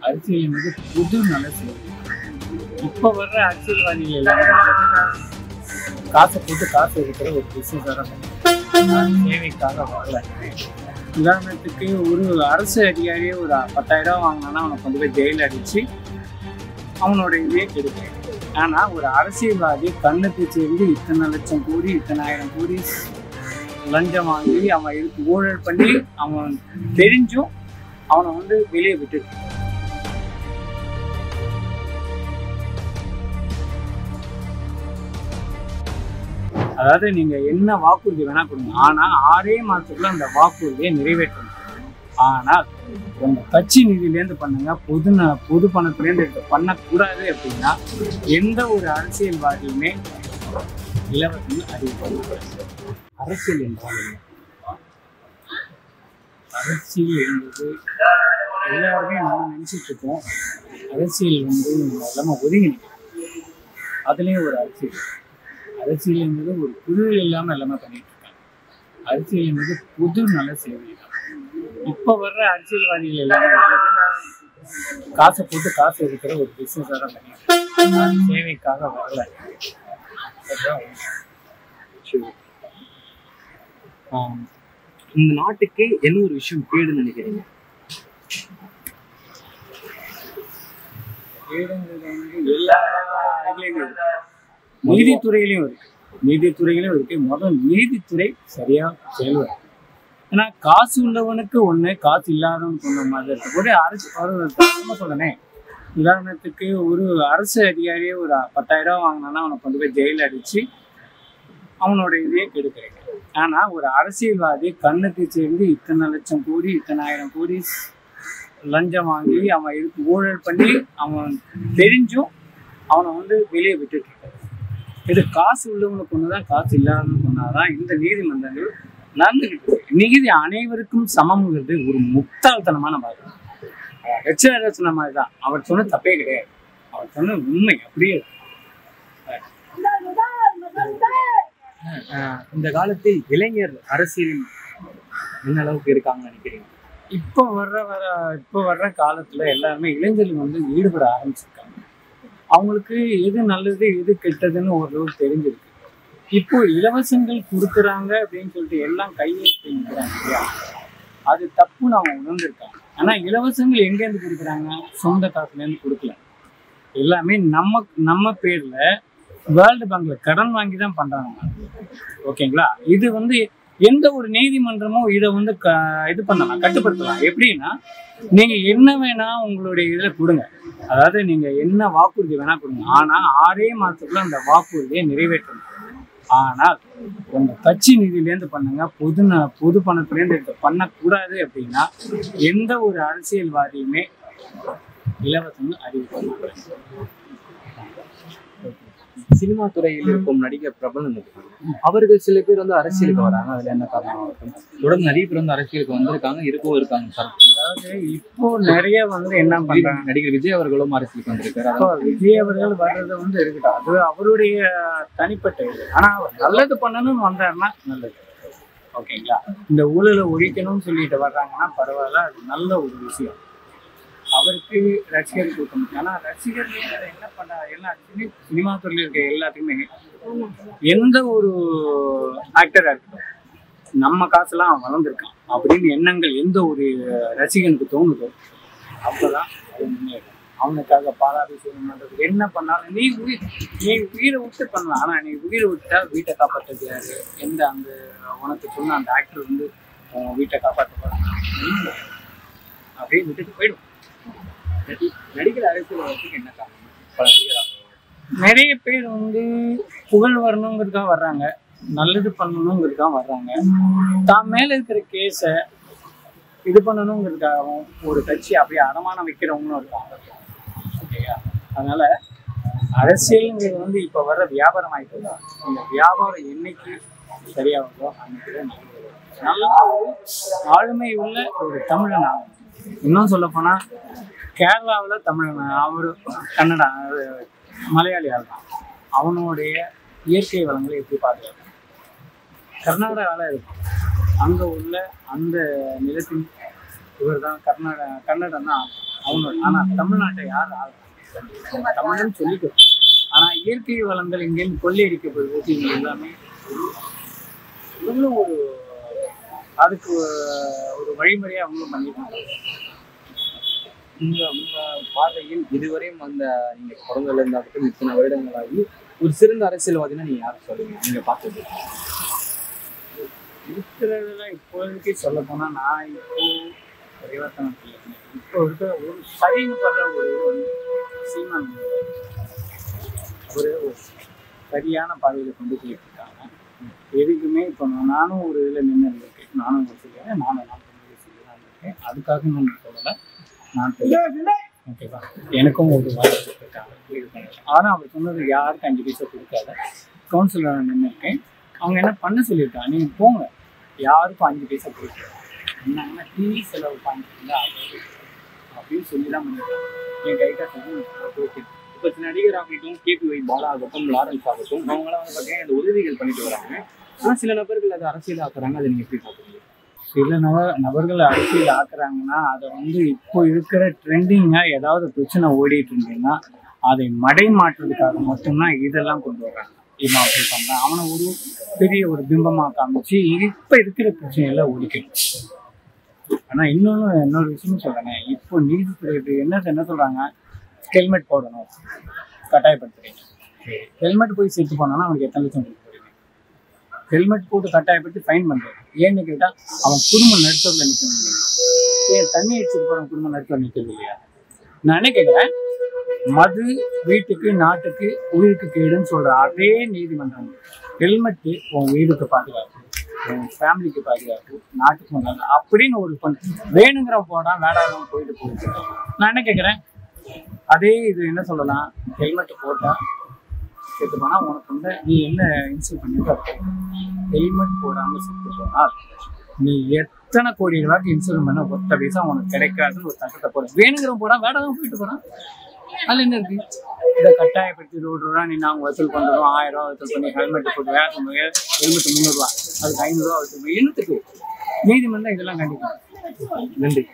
அரசியல் என்பது புது நல சேவை. இப்போ வர்ற அரசியல்வாதிகள் எல்லாரும் காசை போட்டு காசு இருக்கிற ஒரு பிசினஸாக சேவைக்காக வரல. உதாரணத்துக்கு ஒரு அரசு அதிகாரியே ஒரு 10,000 வாங்கினான்னா அவனை கொண்டு போய் ஜெயிலில் அடித்து அவனோட இதே கெடுக்கும். ஆனால் ஒரு அரசியல்வாதி கண்ணுக்கு சேர்ந்து இத்தனை லட்சம் கோடி இத்தனை ஆயிரம் கோடி லஞ்சம் வாங்கி அவன் இதுக்கு ஊழல் பண்ணி அவன் தெரிஞ்சும் அவனை வந்து வெளியே விட்டுட்டு அதாவது நீங்க என்ன வாக்குறுதி வேணா கொடுங்க, ஆனா 6 மாசத்துக்குள்ள அந்த வாக்குறுதியை நிறைவேற்றணும். ஆனால் உங்க கட்சி நிதியிலேருந்து பண்ணுங்க, பொது பணத்திலேருந்து பண்ணக்கூடாது அப்படின்னா எந்த ஒரு அரசியல்வாதியுமே இலவசம் அறிவிப்பாங்க. அரசியல் என்றால் என்ன? அரசியல் என்பது எல்லாருமே நம்ம நினைச்சிட்டு இருக்கோம். அரசியல் வந்து எல்லாமே ஒதுங்கி நிற்கும். அதுலேயும் ஒரு அரசியல் என்பது ஒரு குழு இல்லாமல் எல்லாமே பண்ணிட்டு இருக்காங்க. அரசியல் என்பது புது நல சேவை தான். இப்போ வர்ற அரசியல்வாதிகள் எல்லாமே காசை போட்டு காசு இருக்கிற ஒரு பிசினஸாக தான் பண்ணிட்டு சேவைக்காக வரல. இந்த நாட்டுக்கு என்ன ஒரு விஷயம் கேடுன்னு நினைக்கிறீங்க? கேடுங்கிறது வந்து எல்லா இதுலேயும் இருக்கு, நீதித்துறையிலையும் இருக்கு. முதல் நீதித்துறை சரியா செயல்படும். ஏன்னா காசு உள்ளவனுக்கு ஒண்ணு, காசு இல்லாதவனுக்கு ஒண்ணு மாதிரி இருக்கு. ஒரு அரசு சொல்றேன், உதாரணத்துக்கு ஒரு அரசு அதிகாரியே ஒரு 10,000 வாங்கினான்னா அவனை கொண்டு போய் ஜெயிலில் அடிச்சு அவனோட இதே கெடுக்கிறேன். ஆனா ஒரு அரசியல்வாதி கண்ணுக்கு சேர்ந்து இத்தனை லட்சம் கோடி இத்தனை ஆயிரம் கோடி லஞ்சம் வாங்கி அவன் இதுக்கு ஊழல் பண்ணி அவன் தெரிஞ்சும் அவனை வந்து வெளியே விட்டுட்டு இருக்காரு. இது காசு உள்ளவனுக்கு ஒண்ணுதான், காசு இல்லாதவனுக்கு ஒன்னாதான் இந்த நீதிமன்றங்கள் நடந்துகிட்டு. நீதி அனைவருக்கும் சமம்ங்கிறது ஒரு முட்டாள்தனமான மாதிரி. லட்சம் சொன்ன மாதிரி தான். அவர் சொன்ன தப்பே கிடையாது, அவர் சொன்ன உண்மை அப்படியே. இந்த காலத்தில் இளைஞர் அரசியல் என்ன அளவுக்கு இருக்காங்கன்னு நினைக்கிறீங்க? இப்போ வர்ற காலத்துல எல்லாருமே இளைஞர்கள் வந்து ஈடுபட ஆரம்பிச்சிருக்காங்க. அவங்களுக்கு எது நல்லது எது கெட்டதுன்னு ஓரளவு தெரிஞ்சிருக்கு. இப்போ இலவசங்கள் கொடுக்குறாங்க அப்படின்னு சொல்லிட்டு எல்லாம் கையெழுத்து நிற்கிறாங்க இல்லையா, அது தப்புன்னு அவங்க உணர்ந்திருக்காங்க. ஆனா இலவசங்கள் எங்கேருந்து கொடுக்குறாங்க? சொந்த காசுலேருந்து கொடுக்கல. எல்லாமே நம்ம பேர்ல வேர்ல்டு பேங்க்ல கடன் வாங்கி தான் பண்றாங்க. ஓகேங்களா? இது வந்து எந்த ஒரு நீதிமன்றமும் இதை வந்து இது பண்ணலாம், கட்டுப்படுத்தலாம். எப்படின்னா நீங்க என்ன வேணா உங்களுடைய இதுல கொடுங்க, அதாவது நீங்க என்ன வாக்குறுதி வேணா கொடுங்க, ஆனா 6 மாசத்துக்குள்ள அந்த வாக்குறுதியை நிறைவேற்றணும். ஆனால் உங்க கட்சி நிதியிலேருந்து பண்ணுங்க, பொது பணத்திலேருந்து பண்ணக்கூடாது அப்படின்னா எந்த ஒரு அரசியல்வாதியுமே இலவசம் அறிவிப்பாங்க. சினிமா துறையில் இருக்கும் நடிகர் பிரபலம் அவர்கள் சில பேர் வந்து அரசியலுக்கு வராங்க. அதுல என்ன காரணம்? தொடர்ந்து நிறைய பேர் வந்து அரசியலுக்கு வந்திருக்காங்க, இருக்காங்க சார். அதாவது இப்போ நிறைய வந்து என்ன பண்றாங்க, நடிகர் விஜய் அவர்களும் அரசியலுக்கு வந்திருக்காரு. விஜய் அவர்கள் வர்றது வந்து இருக்கட்டும், அது அவருடைய தனிப்பட்ட இது. ஆனா அவர் நல்லது பண்ணணும்னு வந்தாருன்னா நல்லது. ஓகேங்களா? இந்த ஊழலை ஒழிக்கணும்னு சொல்லிட்டு வர்றாங்கன்னா பரவாயில்ல, அது நல்ல ஒரு விஷயம். அவருக்கு ரசிகர் கொடுக்க முடியும். ஆனா ரசிகர்கள் என்ன பண்ண எல்லாத்துக்குமே சினிமா துறையில் இருக்க எல்லாத்துக்குமே எந்த ஒரு ஆக்டரா இருக்கட்டும் நம்ம காசுலாம் வளர்ந்துருக்கான் அப்படின்னு எண்ணங்கள் எந்த ஒரு ரசிகனுக்கு தோணுதோ அப்பதான் அவனுக்காக பாலாபிஷேகம் பண்றது என்ன பண்ணாலும் நீ உயிரை விட்டு பண்ணலாம். ஆனா நீ உயிரை விட்டா வீட்டை காப்பாற்றது யாரு? எந்த அந்த உனக்கு சொன்ன அந்த ஆக்டர் வந்து வீட்டை காப்பாற்ற போறாங்க அப்படியே விட்டுட்டு போயிடும். நடிகர் அரசியல் வரதுக்கு என்ன காரணம்? நிறைய பேர் வந்து புகழ் வரணுங்கிறதுக்காக வர்றாங்க, நல்லது பண்ணணுங்கிறதுக்காக வர்றாங்க, தான் மேல இருக்கிற கேஸை இது பண்ணணுங்கிறதுக்காகவும் ஒரு கட்சி அப்படியே அடமானம் வைக்கிறவங்களும் இருக்காங்க. ஓகேயா? அதனால அரசியலுங்கிறது வந்து இப்போ வர்ற வியாபாரம் ஆகிட்டு தான். இந்த வியாபாரம் என்னைக்கு சரியாகுதோ அன்னைக்கு நல்ல ஒரு ஆளுமை உள்ள ஒரு தமிழன் ஆகும். இன்னும் சொல்ல போனா கேரளாவில் தமிழன், அவரு கன்னடா மலையாளி ஆள்தான். அவனுடைய இயற்கை வளங்களை எப்படி பாதுகாக்கும்? கர்நாடகாவில் இருக்கும், அங்கே உள்ள அந்த நிலத்தின் இவர் தான் கன்னடம் தான் அவனோட. ஆனால் தமிழ்நாட்டை யார் தமிழ்னு சொல்லிக்கிறோம். ஆனால் இயற்கை வளங்கள் இங்கேருந்து கொள்ளையடிக்கப்படுவது இவங்க எல்லாமே இவங்களும் அதுக்கு ஒரு வழிமுறையாக அவங்களும் பண்ணிட்டு உங்க பார்வையில் இதுவரையும் நீங்க பிறந்ததுல இருந்தாலும் இத்தனை வருடங்களாகி ஒரு சிறந்த அரசியல்வாதினா நீங்க யாரும் சொல்லுங்க, நீங்க பார்த்தது இருக்கிறதுல இப்போதைக்கு சொல்ல போனா நான் இப்போ பரிவர்த்தனை இப்போ இருக்க ஒரு சரின்னு படுற ஒரு சீமான் ஒரு சரியான பாதையில கொண்டு போயிட்டு இருக்காங்க. எதுக்குமே இப்போ நானும் ஒரு இதில் நின்று இருக்கேன், நானும் சொல்லுவேன், நானும் இருக்கேன். அதுக்காக நான் சொல்லலை, நான் ஓகேவா. எனக்கும் ஒரு வாய்ப்பு இருக்காங்க. ஆனால் அவர் சொன்னது யாருக்கும் 5 பைசா கொடுக்காத கவுன்சிலர் நின்று இருக்கேன். அவங்க என்ன பண்ண சொல்லியிருக்காங்க, நீங்கள் போங்க, யாருக்கும் 5 பைசா கொடுக்காது, என்னங்கன்னா டிவி செலவு பண்ணிட்டு அப்படின்னு சொல்லி தான் பண்ணியிருக்காங்க. என் கைக்கா சொல்லி இப்போ நடிகர் ஆகட்டும், KPY பாலா ஆகட்டும், லாரன்ஸ் ஆகட்டும், அவங்களாம் பார்த்தீங்கன்னா இந்த உதவிகள் பண்ணிட்டு வராங்க. ஆனால் சில நபர்கள் அதை அரசியல் ஆக்குறாங்க. அதை நீங்கள் எப்படி பார்க்குறீங்க? சில நபர்கள் அரசியல் ஆக்குறாங்கன்னா அதை இப்போ இருக்கிற ட்ரெண்டிங்காக ஏதாவது பிரச்சனை ஓடிட்டு இருந்தீங்கன்னா அதை மடை மாற்றுறதுக்காக மட்டும்தான் இதெல்லாம் கொண்டு வர்றாங்க. இவன் அப்படி பண்ணுறான், அவனை ஒரு பெரிய ஒரு பிம்பமாக காமிச்சு இப்போ இருக்கிற பிரச்சனையெல்லாம் ஒழிக்கணும். ஆனால் இன்னொரு விஷயம் சொல்கிறேன், இப்போ நீதித்துறை என்ன சொல்கிறாங்க, ஹெல்மெட் போடணும் கட்டாயப்படுத்துறீங்க. ஹெல்மெட் போய் சேர்த்து போனான்னா அவனுக்கு எத்தனை லட்சம் கொடுக்க போறீங்க? ஹெல்மெட் போட்டு கட்டாயப்படுத்தி ஃபைன் பண்ணுறது. ஏன்னு கேட்டால் அவன் குடும்பம் நடுத்தரில் நிற்கணும் இல்லையா? ஏன் தண்ணி அடிச்சுட்டு போகிற குடும்பம் நடுத்தரில் நிற்கிறது இல்லையா? நான் என்ன கேட்குறேன், மது வீட்டுக்கு நாட்டுக்கு உயிருக்கு கேடுன்னு சொல்கிற அதே நீதிமன்றம் ஹெல்மெட்டு உன் வீடுக்கு பாதுகாப்பு, உன் ஃபேமிலிக்கு பாதுகாப்பு, நாட்டுக்கு நல்லது அப்படின்னு ஒரு வேணுங்கிற போடா வேடாதவன் போயிட்டு போகுது. நான் என்ன கேட்குறேன், அதே இது என்ன சொல்லலாம், ஹெல்மெட் போட்டால் செத்து போனால் உனக்கு நீ என்ன இன்சூர் பண்ணிட்டு ஹெல்மெட் போடாமல் செத்து போனால் நீ எத்தனை கோடி ரூபாய்க்கு இன்சூரன்ஸ் பண்ண ஒத்த பைசா உனக்கு கிடைக்காதுன்னு ஒரு சட்டத்தை போட. வேணுங்கிற போடா வேடாதான் போயிட்டு போகிறான். அதில் என்ன இருக்கு? இதை கட்டாயப்படுத்தி ரோடு நீ நாங்கள் வசூல் பண்ணுறோம், 1000 ரூபா வசூல் பண்ணி ஹெல்மெட் போட்டு ஹெல்மெட் 300 ரூபா, அதுக்கு 500 ரூபா வசூல் பண்ணி என்னத்துக்கு? நீதிமன்றம் இதெல்லாம் கண்டிப்பாக. நன்றி.